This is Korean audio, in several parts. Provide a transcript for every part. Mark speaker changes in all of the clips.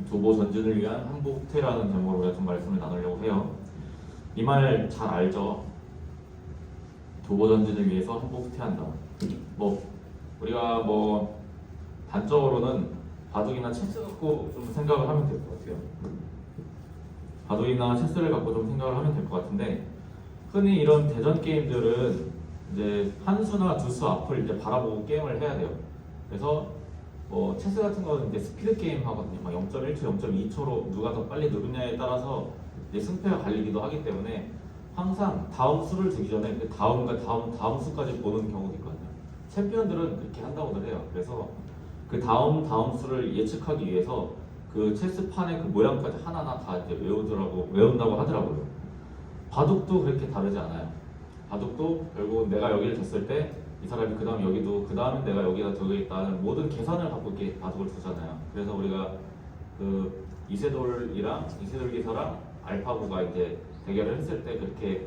Speaker 1: 조보 전진을 위한 한보 후퇴라는 제목으로 우리가 좀 말씀을 나누려고 해요. 이 말 잘 알죠? 조보 전진을 위해서 한보 후퇴한다. 뭐 우리가 뭐 단적으로는 바둑이나 체스 갖고 좀 생각을 하면 될 것 같아요. 바둑이나 체스를 갖고 좀 생각을 하면 될 것 같은데, 흔히 이런 대전 게임들은 이제 한 수나 두 수 앞을 이제 바라보고 게임을 해야 돼요. 그래서 뭐 체스 같은 거는 이제 스피드 게임 하거든요. 막 0.1초, 0.2초로 누가 더 빨리 누르냐에 따라서 이제 승패가 갈리기도 하기 때문에 항상 다음 수를 두기 전에 그 다음과 다음 수까지 보는 경우도 있거든요. 챔피언들은 그렇게 한다고들 해요. 그래서 그 다음 수를 예측하기 위해서 그 체스판의 그 모양까지 하나하나 다 이제 외운다고 하더라고요. 바둑도 그렇게 다르지 않아요. 바둑도 결국 내가 여기를 뒀을 때 이 사람이 그 다음 여기도, 그 다음에 내가 여기다 두겠다는 모든 계산을 갖고 이렇게 바둑을 두잖아요. 그래서 우리가 그 이세돌 기사랑 알파고가 이제 대결을 했을 때 그렇게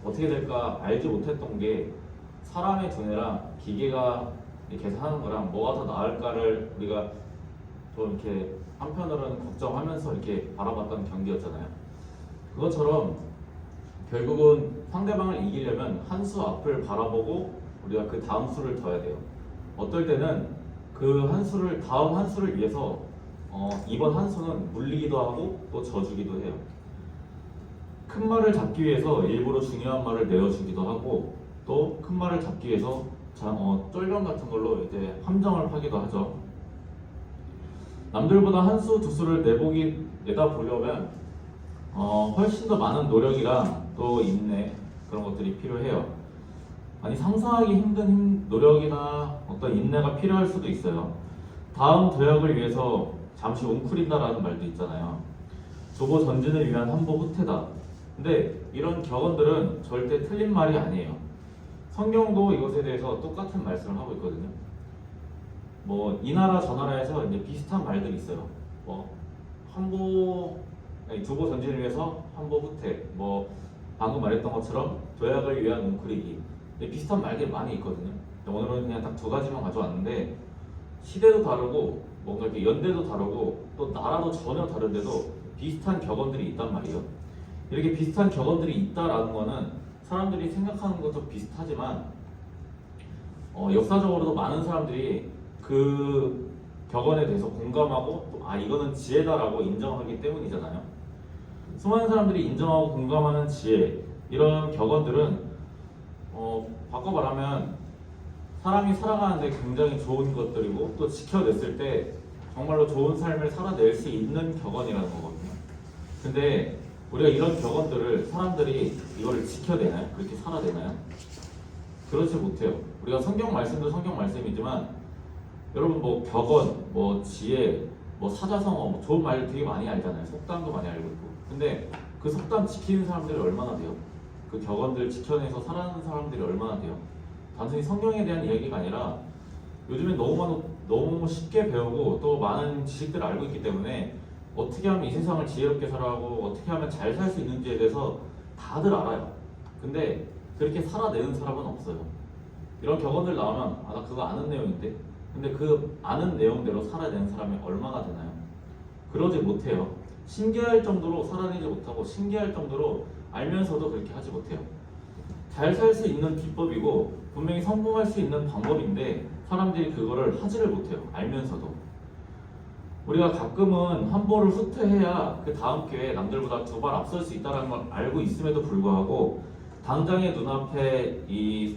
Speaker 1: 어떻게 될까 알지 못했던 게, 사람의 두뇌랑 기계가 계산하는 거랑 뭐가 더 나을까를 우리가 좀 이렇게 한편으로는 걱정하면서 이렇게 바라봤던 경기였잖아요. 그것처럼 결국은 상대방을 이기려면 한 수 앞을 바라보고 우리가 그 다음 수를 둬야 돼요. 어떨 때는 그 다음 한 수를 위해서 이번 한 수는 물리기도 하고 또 져주기도 해요. 큰 말을 잡기 위해서 일부러 중요한 말을 내어주기도 하고, 또 큰 말을 잡기 위해서 쫄병 같은 걸로 이제 함정을 파기도 하죠. 남들보다 한 수, 두 수를 내다 보려면 훨씬 더 많은 노력이랑 또 인내, 그런 것들이 필요해요. 아니, 상상하기 힘든 노력이나 어떤 인내가 필요할 수도 있어요. 다음 도약을 위해서 잠시 웅크린다라는 말도 있잖아요. 조보 전진을 위한 한보 후퇴다. 근데 이런 격언들은 절대 틀린 말이 아니에요. 성경도 이것에 대해서 똑같은 말씀을 하고 있거든요. 뭐 이 나라 저 나라에서 이제 비슷한 말들이 있어요. 뭐 조보 전진을 위해서 한보 후퇴, 뭐 방금 말했던 것처럼 도약을 위한 웅크리기, 비슷한 말들이 많이 있거든요. 오늘은 그냥 딱 두 가지만 가져왔는데, 시대도 다르고 뭔가 이렇게 연대도 다르고 또 나라도 전혀 다른데도 비슷한 격언들이 있단 말이에요. 이렇게 비슷한 격언들이 있다라는 거는 사람들이 생각하는 것도 비슷하지만 역사적으로도 많은 사람들이 그 격언에 대해서 공감하고 또 이거는 지혜다라고 인정하기 때문이잖아요. 수많은 사람들이 인정하고 공감하는 지혜, 이런 격언들은 바꿔 말하면 사람이 살아가는데 굉장히 좋은 것들이고, 또 지켜냈을 때 정말로 좋은 삶을 살아낼 수 있는 격언이라는 거거든요. 근데 우리가 이런 격언들을 사람들이 이거를 지켜내나요? 그렇게 살아내나요? 그렇지 못해요. 우리가 성경 말씀도 성경 말씀이지만, 여러분 뭐 격언, 뭐 지혜, 뭐 사자성어, 뭐 좋은 말 되게 많이 알잖아요. 속담도 많이 알고 있고. 근데 그 속담 지키는 사람들이 얼마나 돼요? 그 격언들 지켜내서 살아가는 사람들이 얼마나 돼요? 단순히 성경에 대한 이야기가 아니라 요즘엔 너무 쉽게 배우고 또 많은 지식들을 알고 있기 때문에 어떻게 하면 이 세상을 지혜롭게 살아가고 어떻게 하면 잘 살 수 있는지에 대해서 다들 알아요. 근데 그렇게 살아내는 사람은 없어요. 이런 격언들 나오면 나 그거 아는 내용인데, 근데 그 아는 내용대로 살아내는 사람이 얼마나 되나요? 그러지 못해요. 신기할 정도로 살아내지 못하고 신기할 정도로 알면서도 그렇게 하지 못해요. 잘 살 수 있는 비법이고 분명히 성공할 수 있는 방법인데 사람들이 그거를 하지를 못해요. 알면서도. 우리가 가끔은 한 볼을 후퇴해야 그 다음 기회에 남들보다 두 발 앞설 수 있다는 걸 알고 있음에도 불구하고 당장의 눈앞에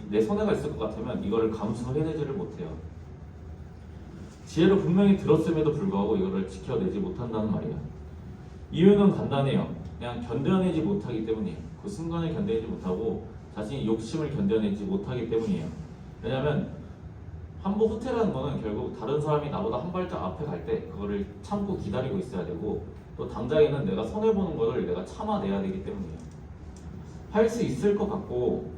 Speaker 1: 내 손해가 있을 것 같으면 이거를 감수해내지를 못해요. 지혜를 분명히 들었음에도 불구하고 이거를 지켜내지 못한다는 말이에요. 이유는 간단해요. 그냥 견뎌내지 못하기 때문이에요. 그 순간을 견뎌내지 못하고 자신의 욕심을 견뎌내지 못하기 때문이에요. 왜냐하면 한보 후퇴라는 거는 결국 다른 사람이 나보다 한 발짝 앞에 갈 때 그거를 참고 기다리고 있어야 되고, 또 당장에는 내가 손해보는 거를 내가 참아내야 되기 때문이에요. 할 수 있을 것 같고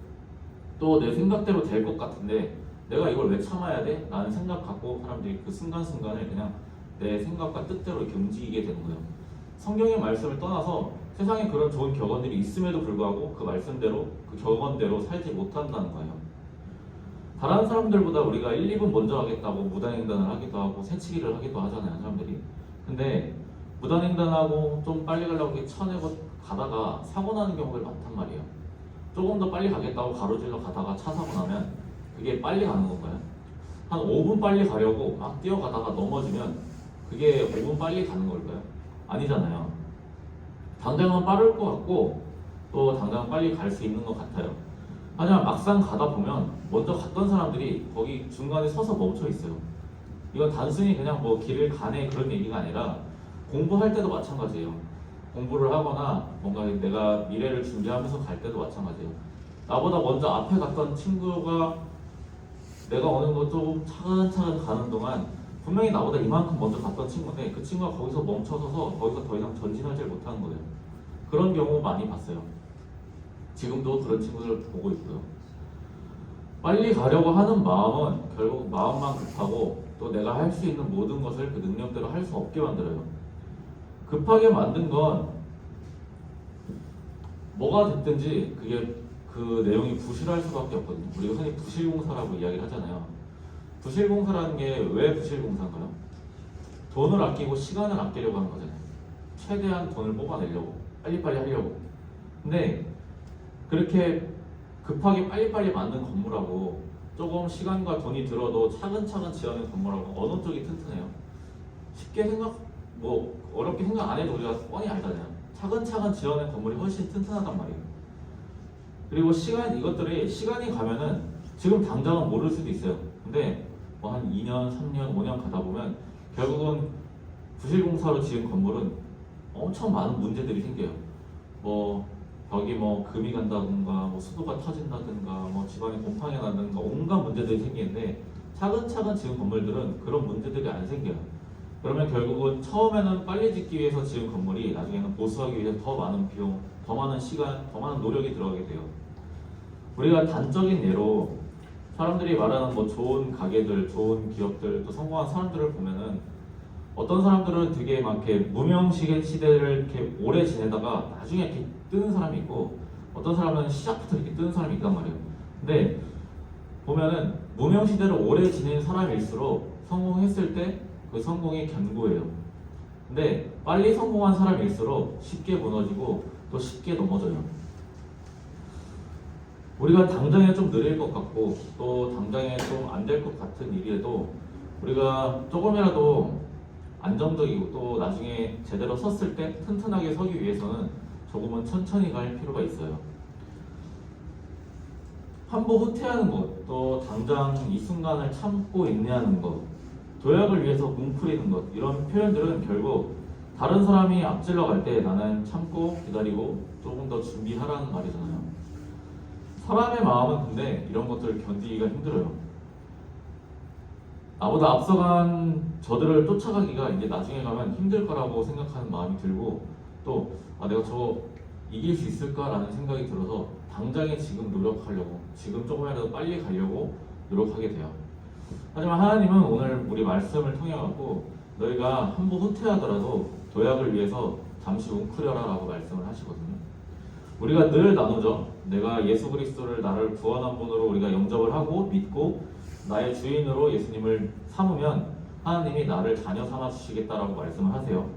Speaker 1: 또 내 생각대로 될 것 같은데 내가 이걸 왜 참아야 돼? 라는 생각 갖고 사람들이 그 순간순간을 그냥 내 생각과 뜻대로 이렇게 움직이게 되는 거예요. 성경의 말씀을 떠나서 세상에 그런 좋은 격언들이 있음에도 불구하고 그 말씀대로, 그 격언대로 살지 못한다는 거예요. 다른 사람들보다 우리가 1, 2분 먼저 하겠다고 무단횡단을 하기도 하고 새치기를 하기도 하잖아요, 사람들이. 근데 부단횡단하고 좀 빨리 가려고 이렇게 쳐내고 가다가 사고 나는 경우가 많단 말이에요. 조금 더 빨리 가겠다고 가로질러 가다가 차 사고 나면 그게 빨리 가는 건가요? 한 5분 빨리 가려고 막 뛰어가다가 넘어지면 그게 5분 빨리 가는 걸까요? 아니잖아요. 당장은 빠를 것 같고 또 당장 빨리 갈 수 있는 것 같아요. 하지만 막상 가다 보면 먼저 갔던 사람들이 거기 중간에 서서 멈춰 있어요. 이건 단순히 그냥 뭐 길을 가네 그런 얘기가 아니라 공부할 때도 마찬가지예요. 공부를 하거나 뭔가 내가 미래를 준비하면서 갈 때도 마찬가지예요. 나보다 먼저 앞에 갔던 친구가 내가 어느 정도 조금 차근차근 가는 동안 분명히 나보다 이만큼 먼저 갔던 친구인데 그 친구가 거기서 멈춰서서 거기서 더 이상 전진하지 못하는 거예요. 그런 경우 많이 봤어요. 지금도 그런 친구들 보고 있고요. 빨리 가려고 하는 마음은 결국 마음만 급하고 또 내가 할 수 있는 모든 것을 그 능력대로 할 수 없게 만들어요. 급하게 만든 건 뭐가 됐든지 그게 그 내용이 부실할 수밖에 없거든요. 우리가 흔히 부실공사라고 이야기를 하잖아요. 부실공사라는 게 왜 부실공사인가요? 돈을 아끼고 시간을 아끼려고 하는 거잖아요. 최대한 돈을 뽑아내려고 빨리빨리 하려고. 근데 그렇게 급하게 빨리빨리 만든 건물하고 조금 시간과 돈이 들어도 차근차근 지어낸 건물하고 어느 쪽이 튼튼해요? 쉽게 어렵게 생각 안 해도 우리가 뻔히 알잖아요. 차근차근 지어낸 건물이 훨씬 튼튼하단 말이에요. 그리고 이것들이 시간이 가면은 지금 당장은 모를 수도 있어요. 근데 뭐 한 2년, 3년, 5년 가다 보면 결국은 부실공사로 지은 건물은 엄청 많은 문제들이 생겨요. 벽이 금이 간다든가 수도가 터진다든가 집안에 곰팡이 나든가 온갖 문제들이 생기는데 차근차근 지은 건물들은 그런 문제들이 안 생겨요. 그러면 결국은 처음에는 빨리 짓기 위해서 지은 건물이 나중에는 보수하기 위해서 더 많은 비용, 더 많은 시간, 더 많은 노력이 들어가게 돼요. 우리가 단적인 예로 사람들이 말하는 좋은 가게들, 좋은 기업들, 또 성공한 사람들을 보면은 어떤 사람들은 되게 막 이렇게 무명 시대를 이렇게 오래 지내다가 나중에 이렇게 뜨는 사람이 있고 어떤 사람은 시작부터 이렇게 뜨는 사람이 있단 말이에요. 근데 보면은 무명 시대를 오래 지낸 사람일수록 성공했을 때 그 성공이 견고해요. 근데 빨리 성공한 사람일수록 쉽게 무너지고 또 쉽게 넘어져요. 우리가 당장에 좀 느릴 것 같고 또 당장에 좀 안 될 것 같은 일이라도 우리가 조금이라도 안정적이고 또 나중에 제대로 섰을 때 튼튼하게 서기 위해서는 조금은 천천히 갈 필요가 있어요. 한보 후퇴하는 것, 또 당장 이 순간을 참고 인내하는 것, 도약을 위해서 뭉클이는 것, 이런 표현들은 결국 다른 사람이 앞질러 갈 때 나는 참고 기다리고 조금 더 준비하라는 말이잖아요. 사람의 마음은 근데 이런 것들을 견디기가 힘들어요. 나보다 앞서간 저들을 쫓아가기가 이제 나중에 가면 힘들 거라고 생각하는 마음이 들고 또 내가 저거 이길 수 있을까라는 생각이 들어서 당장에 지금 노력하려고 지금 조금이라도 빨리 가려고 노력하게 돼요. 하지만 하나님은 오늘 우리 말씀을 통해 갖고 너희가 한 번 후퇴하더라도 도약을 위해서 잠시 웅크려라 라고 말씀을 하시거든요. 우리가 늘 나누죠. 내가 예수 그리스도를 나를 구원한 분으로 우리가 영접을 하고 믿고 나의 주인으로 예수님을 삼으면 하나님이 나를 자녀 삼아 주시겠다라고 말씀을 하세요.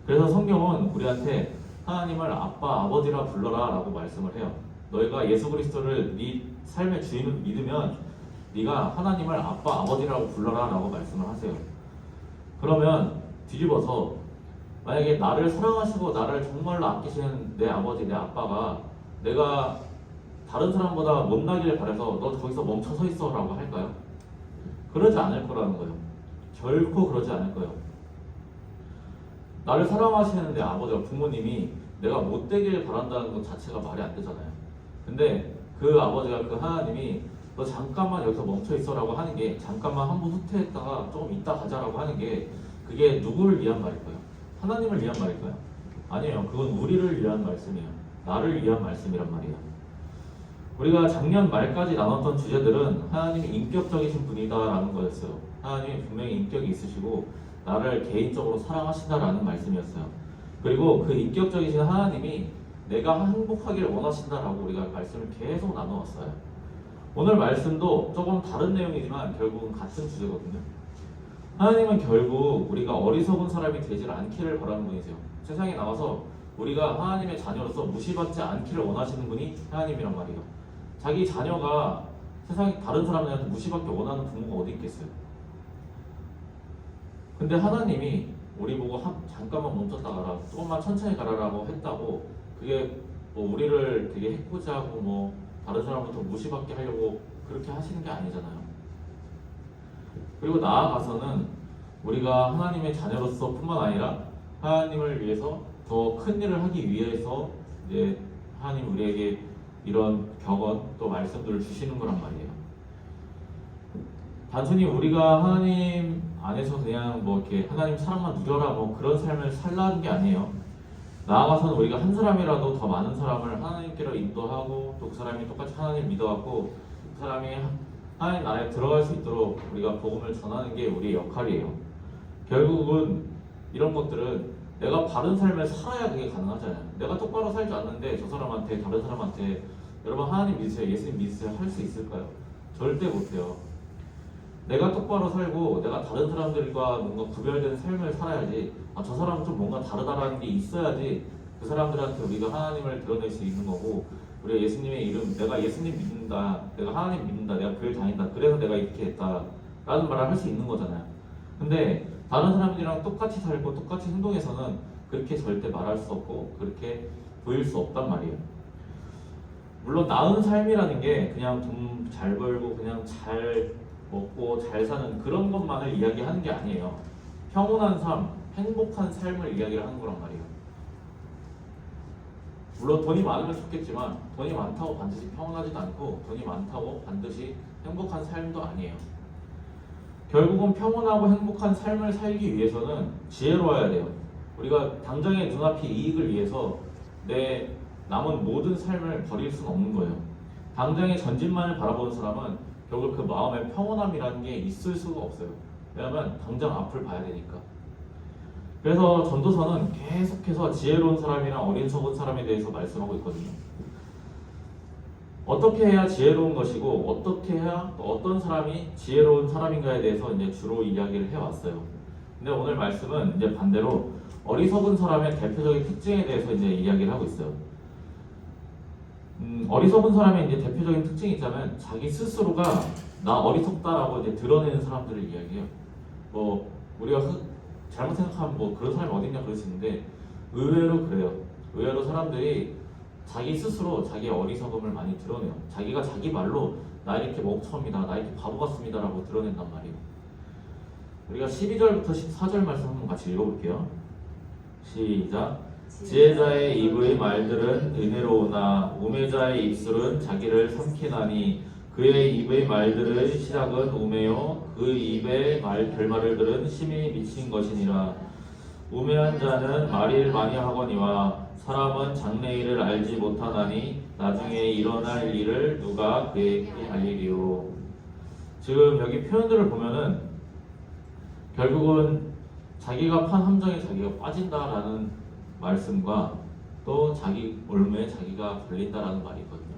Speaker 1: 그래서 성경은 우리한테 하나님을 아빠, 아버지라 불러라 라고 말씀을 해요. 너희가 예수 그리스도를 네 삶의 주인으로 믿으면 네가 하나님을 아빠, 아버지라고 불러라 라고 말씀을 하세요. 그러면 뒤집어서 만약에 나를 사랑하시고 나를 정말로 아끼시는 내 아버지, 내 아빠가 내가 다른 사람보다 못나길 바라서 너 거기서 멈춰 서 있어 라고 할까요? 그러지 않을 거라는 거예요. 결코 그러지 않을 거예요. 나를 사랑하시는 내 아버지가 부모님이 내가 못되길 바란다는 것 자체가 말이 안 되잖아요. 근데 그 아버지가 그 하나님이 너 잠깐만 여기서 멈춰 있어라고 하는 게 잠깐만 한 번 후퇴했다가 조금 이따 가자라고 하는 게 그게 누구를 위한 말일까요? 하나님을 위한 말일까요? 아니에요. 그건 우리를 위한 말씀이에요. 나를 위한 말씀이란 말이에요. 우리가 작년 말까지 나눴던 주제들은 하나님이 인격적이신 분이다라는 거였어요. 하나님이 분명히 인격이 있으시고 나를 개인적으로 사랑하신다라는 말씀이었어요. 그리고 그 인격적이신 하나님이 내가 행복하기를 원하신다라고 우리가 말씀을 계속 나누었어요. 오늘 말씀도 조금 다른 내용이지만 결국은 같은 주제거든요. 하나님은 결국 우리가 어리석은 사람이 되질 않기를 바라는 분이세요. 세상에 나와서 우리가 하나님의 자녀로서 무시받지 않기를 원하시는 분이 하나님이란 말이에요. 자기 자녀가 세상에 다른 사람들한테 무시받기 원하는 부모가 어디 있겠어요. 근데 하나님이 우리 보고 잠깐만 멈췄다 가라, 조금만 천천히 가라라고 했다고 그게 뭐 우리를 되게 해코지하고 뭐 다른 사람부터 무시받게 하려고 그렇게 하시는 게 아니잖아요. 그리고 나아가서는 우리가 하나님의 자녀로서 뿐만 아니라 하나님을 위해서 더 큰 일을 하기 위해서 이제 하나님 우리에게 이런 격언 또 말씀들을 주시는 거란 말이에요. 단순히 우리가 하나님 안에서 그냥 뭐 이렇게 하나님 사랑만 누려라 뭐 그런 삶을 살라는 게 아니에요. 나아가서는 우리가 한 사람이라도 더 많은 사람을 하나님께로 인도하고 또 그 사람이 똑같이 하나님 믿어갖고 그 사람이 하나님 나라에 들어갈 수 있도록 우리가 복음을 전하는 게 우리의 역할이에요. 결국은 이런 것들은 내가 바른 삶을 살아야 그게 가능하잖아요. 내가 똑바로 살지 않는데 저 사람한테 다른 사람한테 여러분 하나님 믿으세요, 예수님 믿으세요 할 수 있을까요? 절대 못해요. 내가 똑바로 살고 내가 다른 사람들과 뭔가 구별된 삶을 살아야지 저 사람은 좀 뭔가 다르다라는 게 있어야지 그 사람들한테 우리가 하나님을 드러낼 수 있는 거고 우리가 예수님의 이름 내가 예수님 믿는다 내가 하나님 믿는다 내가 교회 다닌다 그래서 내가 이렇게 했다 라는 말을 할 수 있는 거잖아요. 근데 다른 사람들이랑 똑같이 살고 똑같이 행동해서는 그렇게 절대 말할 수 없고 그렇게 보일 수 없단 말이에요. 물론 나은 삶이라는 게 그냥 돈 잘 벌고 그냥 잘 먹고 잘 사는 그런 것만을 이야기하는 게 아니에요. 평온한 삶, 행복한 삶을 이야기를 하는 거란 말이에요. 물론 돈이 많으면 좋겠지만 돈이 많다고 반드시 평온하지도 않고 돈이 많다고 반드시 행복한 삶도 아니에요. 결국은 평온하고 행복한 삶을 살기 위해서는 지혜로워야 돼요. 우리가 당장의 눈앞의 이익을 위해서 내 남은 모든 삶을 버릴 수는 없는 거예요. 당장의 전진만을 바라보는 사람은 결국 그 마음에 평온함이라는 게 있을 수가 없어요. 왜냐하면 당장 앞을 봐야 되니까. 그래서 전도서는 계속해서 지혜로운 사람이랑 어리석은 사람에 대해서 말씀하고 있거든요. 어떻게 해야 지혜로운 것이고 어떻게 해야 어떤 사람이 지혜로운 사람인가에 대해서 이제 주로 이야기를 해왔어요. 근데 오늘 말씀은 이제 반대로 어리석은 사람의 대표적인 특징에 대해서 이제 이야기를 하고 있어요. 어리석은 사람의 이제 대표적인 특징이 있자면 자기 스스로가 나 어리석다라고 이제 드러내는 사람들을 이야기해요. 뭐 우리가 잘못 생각하면 뭐 그런 사람이 어딨냐 그럴 수 있는데 의외로 그래요. 의외로 사람들이 자기 스스로 자기의 어리석음을 많이 드러내요. 자기가 자기 말로 나 이렇게 멍청합니다. 나 이렇게 바보 같습니다라고 드러낸단 말이에요. 우리가 12절부터 14절 말씀 한번 같이 읽어볼게요. 시작. 지혜자의 입의 말들은 은혜로우나 우매자의 입술은 자기를 삼키나니 그의 입의 말들의 시작은 우매요 그 입의 결말들은 심히 미친 것이니라. 우매한 자는 말을 많이 하거니와 사람은 장래일을 알지 못하나니 나중에 일어날 일을 누가 그에게 알리리요. 지금 여기 표현들을 보면은 결국은 자기가 판 함정에 자기가 빠진다라는 말씀과 또 자기 올무에 자기가 걸린다라는 말이 있거든요.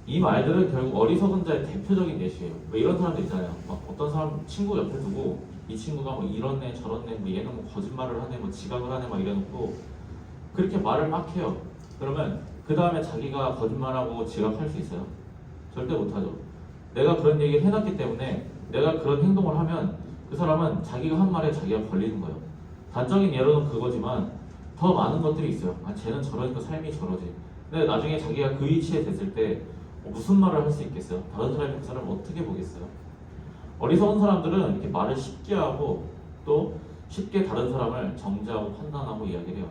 Speaker 1: 이 말들은 결국 어리석은 자의 대표적인 예시예요. 왜 이런 사람들 있잖아요. 막 어떤 사람 친구 옆에 두고 이 친구가 뭐 이렇네 저렇네 뭐 얘는 뭐 거짓말을 하네 뭐 지각을 하네 막 이래놓고 그렇게 말을 막 해요. 그러면 그 다음에 자기가 거짓말하고 지각할 수 있어요? 절대 못하죠. 내가 그런 얘기를 해놨기 때문에 내가 그런 행동을 하면 그 사람은 자기가 한 말에 자기가 걸리는 거예요. 단적인 예로는 그거지만 더 많은 것들이 있어요. 쟤는 저러니까 삶이 저러지. 근데 나중에 자기가 그 위치에 됐을 때 무슨 말을 할 수 있겠어요? 다른 사람이 그 사람을 어떻게 보겠어요? 어리석은 사람들은 이렇게 말을 쉽게 하고 또 쉽게 다른 사람을 정죄하고 판단하고 이야기를 해요.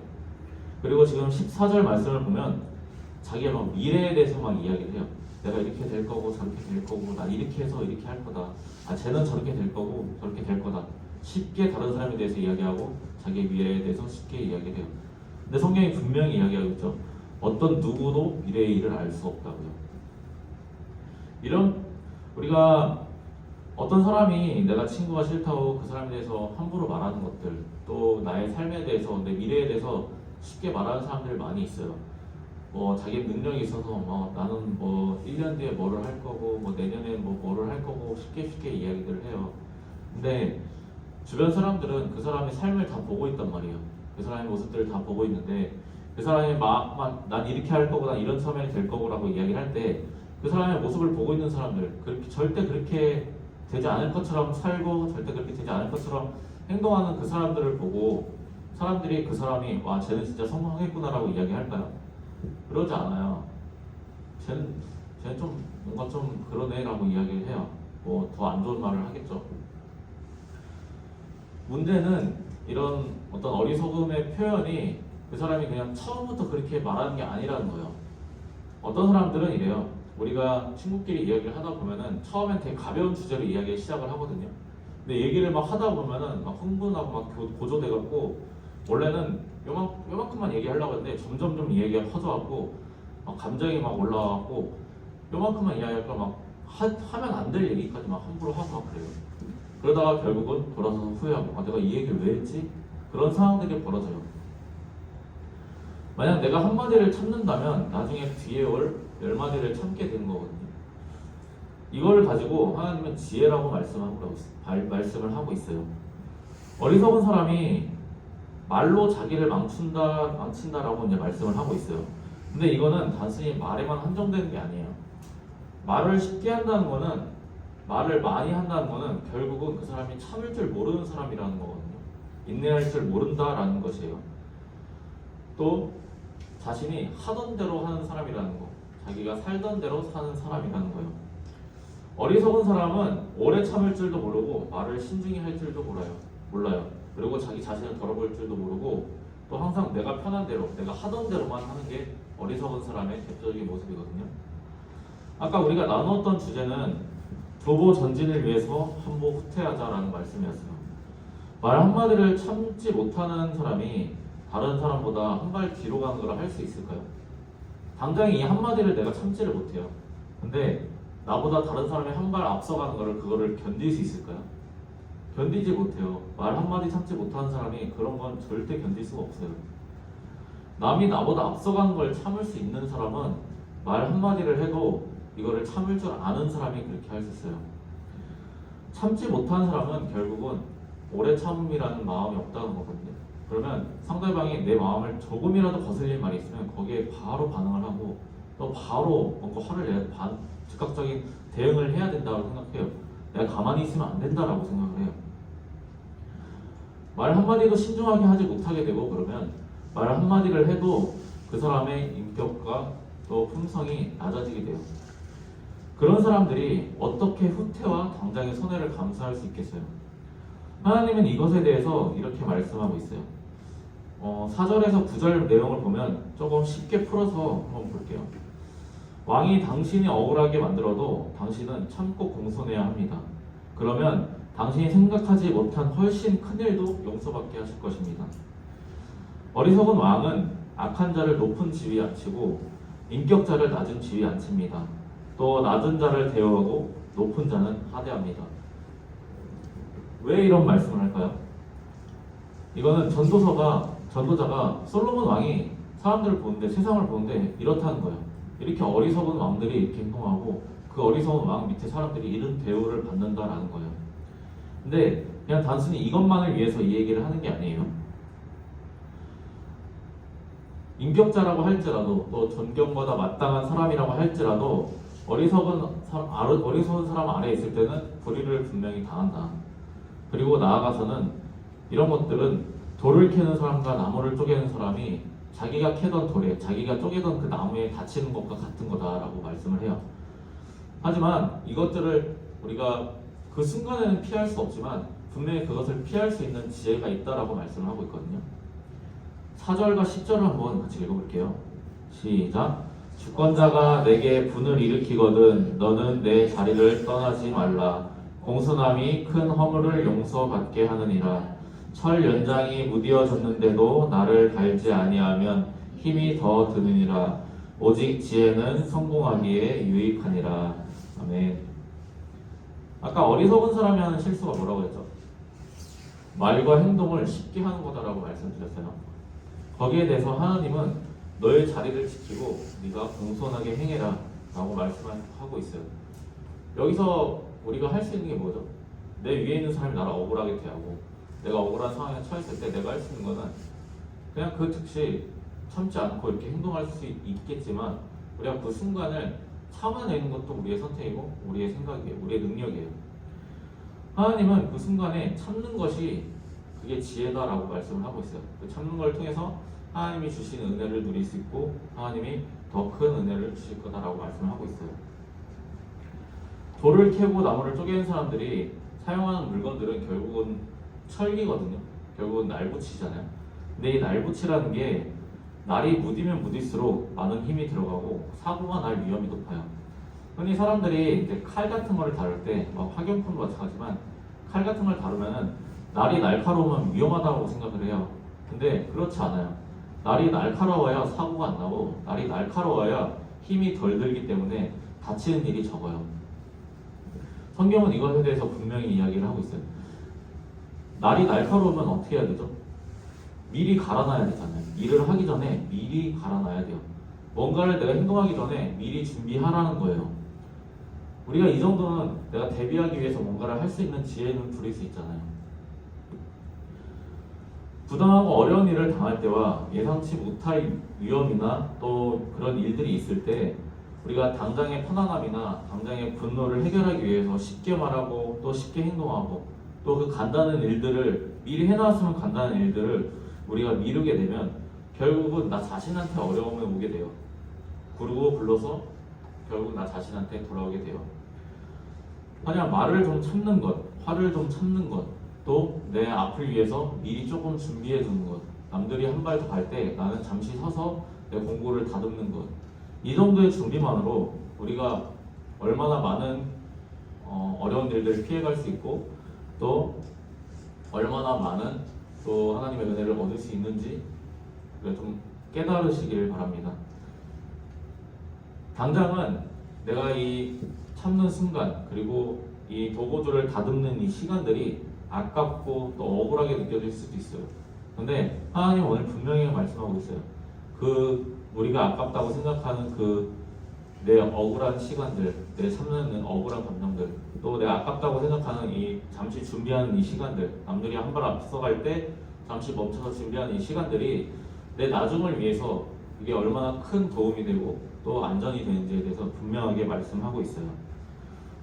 Speaker 1: 그리고 지금 14절 말씀을 보면 자기가 막 미래에 대해서 막 이야기를 해요. 내가 이렇게 될 거고 저렇게 될 거고 나 이렇게 해서 이렇게 할 거다. 쟤는 저렇게 될 거고 저렇게 될 거다. 쉽게 다른 사람에 대해서 이야기하고 자기의 미래에 대해서 쉽게 이야기를 해요. 근데 성경이 분명히 이야기하고 있죠. 어떤 누구도 미래의 일을 알 수 없다고요. 이런 우리가 어떤 사람이 내가 친구가 싫다고 그 사람에 대해서 함부로 말하는 것들 또 나의 삶에 대해서 내 미래에 대해서 쉽게 말하는 사람들 많이 있어요. 뭐 자기 능력이 있어서 나는 뭐 1년 뒤에 뭐를 할 거고 뭐 내년에 뭐를 할 거고 쉽게 이야기들을 해요. 근데 주변 사람들은 그 사람의 삶을 다 보고 있단 말이에요. 그 사람의 모습들을 다 보고 있는데 그 사람이 난 이렇게 할 거고 난 이런 처면이 될 거고라고 이야기를 할 때 그 사람의 모습을 보고 있는 사람들 절대 그렇게 되지 않을 것처럼 살고 절대 그렇게 되지 않을 것처럼 행동하는 그 사람들을 보고 사람들이 그 사람이 와 쟤는 진짜 성공하겠구나라고 이야기할까요? 그러지 않아요. 쟤는 좀 뭔가 좀 그러네라고 이야기를 해요. 뭐 더 안 좋은 말을 하겠죠. 문제는 이런 어떤 어리석음의 표현이 그 사람이 그냥 처음부터 그렇게 말하는 게 아니라는 거예요. 어떤 사람들은 이래요. 우리가 친구끼리 이야기를 하다 보면은 처음엔 되게 가벼운 주제로 이야기를 시작을 하거든요. 근데 얘기를 막 하다 보면은 막 흥분하고 막 고조돼갖고 원래는 요만큼만 얘기하려고 했는데 점점 좀 이야기가 커져갖고 막 감정이 막 올라와갖고 요만큼만 이야기할까 막 하면 안 될 얘기까지 막 함부로 하고 막 그래요. 그러다가 결국은 돌아서서 후회하고 내가 이 얘기를 왜 했지? 그런 상황들이 벌어져요. 만약 내가 한마디를 참는다면 나중에 뒤에 올 10마디를 참게 되는 거거든요. 이걸 가지고 하나님은 지혜라고 말씀을 하고 있어요. 어리석은 사람이 말로 자기를 망친다라고 이제 말씀을 하고 있어요. 근데 이거는 단순히 말에만 한정되는 게 아니에요. 말을 쉽게 한다는 거는 말을 많이 한다는 거는 결국은 그 사람이 참을 줄 모르는 사람이라는 거거든요. 인내할 줄 모른다라는 것이에요. 또 자신이 하던 대로 하는 사람이라는 거, 자기가 살던 대로 사는 사람이라는 거예요. 어리석은 사람은 오래 참을 줄도 모르고 말을 신중히 할 줄도 몰라요. 그리고 자기 자신을 덜어볼 줄도 모르고 또 항상 내가 편한 대로, 내가 하던 대로만 하는 게 어리석은 사람의 대표적인 모습이거든요. 아까 우리가 나눴던 주제는 두보 전진을 위해서 한보 후퇴하자라는 말씀이었어요. 말 한마디를 참지 못하는 사람이 다른 사람보다 한 발 뒤로 가는 걸 할 수 있을까요? 당장 이 한마디를 내가 참지를 못해요. 근데 나보다 다른 사람이 한 발 앞서가는 그거를 견딜 수 있을까요? 견디지 못해요. 말 한마디 참지 못하는 사람이 그런 건 절대 견딜 수가 없어요. 남이 나보다 앞서가는 걸 참을 수 있는 사람은 말 한마디를 해도 이거를 참을 줄 아는 사람이 그렇게 할 수 있어요. 참지 못하는 사람은 결국은 오래 참음이라는 마음이 없다는 거거든요. 그러면 상대방이 내 마음을 조금이라도 거슬릴 말이 있으면 거기에 바로 반응을 하고 또 바로 뭔가 화를 내야 즉각적인 대응을 해야 된다고 생각해요. 내가 가만히 있으면 안 된다라고 생각을 해요. 말 한마디도 신중하게 하지 못하게 되고 그러면 말 한마디를 해도 그 사람의 인격과 또 품성이 낮아지게 돼요. 그런 사람들이 어떻게 후퇴와 당장의 손해를 감수할 수 있겠어요? 하나님은 이것에 대해서 이렇게 말씀하고 있어요. 4절에서 9절 내용을 보면 조금 쉽게 풀어서 한번 볼게요. 왕이 당신이 억울하게 만들어도 당신은 참고 공손해야 합니다. 그러면 당신이 생각하지 못한 훨씬 큰 일도 용서받게 하실 것입니다. 어리석은 왕은 악한 자를 높은 지위에 앉히고 인격자를 낮은 지위에 앉힙니다. 또 낮은 자를 대우하고 높은 자는 하대합니다. 왜 이런 말씀을 할까요? 이거는 전도자가 솔로몬 왕이 사람들을 보는데 세상을 보는데 이렇다는 거예요. 이렇게 어리석은 왕들이 이렇게 행동하고 그 어리석은 왕 밑에 사람들이 이런 대우를 받는다라는 거예요. 근데 그냥 단순히 이것만을 위해서 이 얘기를 하는 게 아니에요. 인격자라고 할지라도 또 존경보다 마땅한 사람이라고 할지라도 어리석은 사람 아래에 있을 때는 불의를 분명히 당한다. 그리고 나아가서는 이런 것들은 돌을 캐는 사람과 나무를 쪼개는 사람이 자기가 캐던 돌에 자기가 쪼개던 그 나무에 다치는 것과 같은 거다라고 말씀을 해요. 하지만 이것들을 우리가 그 순간에는 피할 수 없지만 분명히 그것을 피할 수 있는 지혜가 있다라고 말씀을 하고 있거든요. 4절과 10절을 한번 같이 읽어볼게요. 시작. 주권자가 내게 분을 일으키거든 너는 내 자리를 떠나지 말라. 공손함이 큰 허물을 용서받게 하느니라. 철 연장이 무디어졌는데도 나를 달지 아니하면 힘이 더 드느니라. 오직 지혜는 성공하기에 유익하니라. 아멘. 아까 어리석은 사람이 하는 실수가 뭐라고 했죠? 말과 행동을 쉽게 하는 거다라고 말씀드렸어요. 거기에 대해서 하나님은 너의 자리를 지키고 네가 공손하게 행해라 라고 말씀하고 있어요. 여기서 우리가 할 수 있는 게 뭐죠? 내 위에 있는 사람이 나를 억울하게 대하고 내가 억울한 상황에 처했을 때 내가 할 수 있는 거는 그냥 그 즉시 참지 않고 이렇게 행동할 수 있겠지만 우리가 그 순간을 참아내는 것도 우리의 선택이고 우리의 생각이에요. 우리의 능력이에요. 하나님은 그 순간에 참는 것이 그게 지혜다라고 말씀을 하고 있어요. 그 참는 걸 통해서 하나님이 주신 은혜를 누릴 수 있고 하나님이 더 큰 은혜를 주실 거다라고 말씀을 하고 있어요. 돌을 캐고 나무를 쪼개는 사람들이 사용하는 물건들은 결국은 철기거든요. 결국은 날붙이잖아요. 근데 이 날붙이라는 게 날이 무디면 무딜수록 많은 힘이 들어가고 사고가 날 위험이 높아요. 흔히 사람들이 이제 칼 같은 거를 다룰 때, 학용품도 마찬가지지만 칼 같은 걸 다루면은 날이 날카로우면 위험하다고 생각을 해요. 근데 그렇지 않아요. 날이 날카로워야 사고가 안 나고 날이 날카로워야 힘이 덜 들기 때문에 다치는 일이 적어요. 성경은 이것에 대해서 분명히 이야기를 하고 있어요. 날이 날카로우면 어떻게 해야 되죠? 미리 갈아놔야 되잖아요. 일을 하기 전에 미리 갈아놔야 돼요. 뭔가를 내가 행동하기 전에 미리 준비하라는 거예요. 우리가 이 정도는 내가 대비하기 위해서 뭔가를 할 수 있는 지혜는 부릴 수 있잖아요. 부당하고 어려운 일을 당할 때와 예상치 못할 위험이나 또 그런 일들이 있을 때 우리가 당장의 편안함이나 당장의 분노를 해결하기 위해서 쉽게 말하고 또 쉽게 행동하고 또 그 간단한 일들을 미리 해놨으면 간단한 일들을 우리가 미루게 되면 결국은 나 자신한테 어려움이 오게 돼요. 부르고 불러서 결국 나 자신한테 돌아오게 돼요. 그냥 말을 좀 참는 것, 화를 좀 참는 것, 또 내 앞을 위해서 미리 조금 준비해 두는 것, 남들이 한 발 더 갈 때 나는 잠시 서서 내 공고를 다듬는 것, 이 정도의 준비만으로 우리가 얼마나 많은 어려운 일들을 피해갈 수 있고 또 얼마나 많은 또 하나님의 은혜를 얻을 수 있는지 좀 깨달으시길 바랍니다. 당장은 내가 이 참는 순간 그리고 이 도구들을 다듬는 이 시간들이 아깝고 또 억울하게 느껴질 수도 있어요. 근데 하나님은 오늘 분명히 말씀하고 있어요. 그 우리가 아깝다고 생각하는 그 내 억울한 시간들, 내 참는 억울한 감정들, 또 내가 아깝다고 생각하는 이 잠시 준비하는 이 시간들, 남들이 한 발 앞서갈 때 잠시 멈춰서 준비하는 이 시간들이 내 나중을 위해서 이게 얼마나 큰 도움이 되고 또 안전이 되는지에 대해서 분명하게 말씀하고 있어요.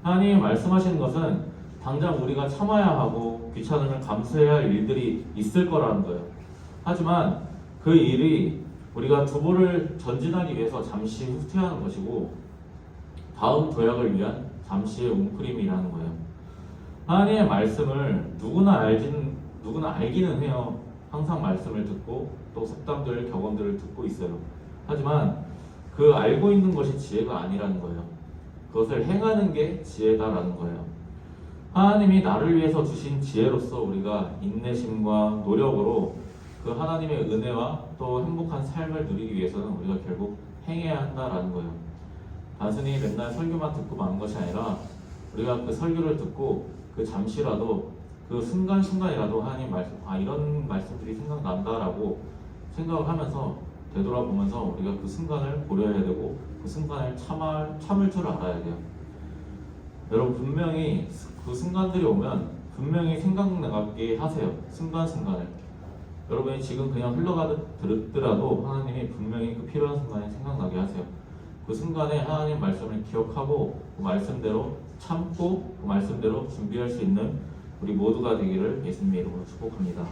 Speaker 1: 하나님이 말씀하시는 것은 당장 우리가 참아야 하고 귀찮음을 감수해야 할 일들이 있을 거라는 거예요. 하지만 그 일이 우리가 두보를 전진하기 위해서 잠시 후퇴하는 것이고 다음 도약을 위한 잠시의 웅크림이라는 거예요. 하나님의 말씀을 누구나 알기는 해요. 항상 말씀을 듣고 또 속담들, 격언들을 듣고 있어요. 하지만 그 알고 있는 것이 지혜가 아니라는 거예요. 그것을 행하는 게 지혜다라는 거예요. 하나님이 나를 위해서 주신 지혜로서 우리가 인내심과 노력으로 그 하나님의 은혜와 또 행복한 삶을 누리기 위해서는 우리가 결국 행해야 한다라는 거예요. 단순히 맨날 설교만 듣고 마는 것이 아니라 우리가 그 설교를 듣고 그 잠시라도 그 순간순간이라도 하나님 말씀, 이런 말씀들이 생각난다라고 생각을 하면서 되돌아보면서 우리가 그 순간을 고려해야 되고 그 순간을 참을 줄 알아야 돼요. 여러분 분명히 그 순간들이 오면 분명히 생각나게 하세요. 순간순간을. 여러분이 지금 그냥 흘러가듯 들었더라도 하나님이 분명히 그 필요한 순간에 생각나게 하세요. 그 순간에 하나님 말씀을 기억하고 그 말씀대로 참고 그 말씀대로 준비할 수 있는 우리 모두가 되기를 예수님의 이름으로 축복합니다.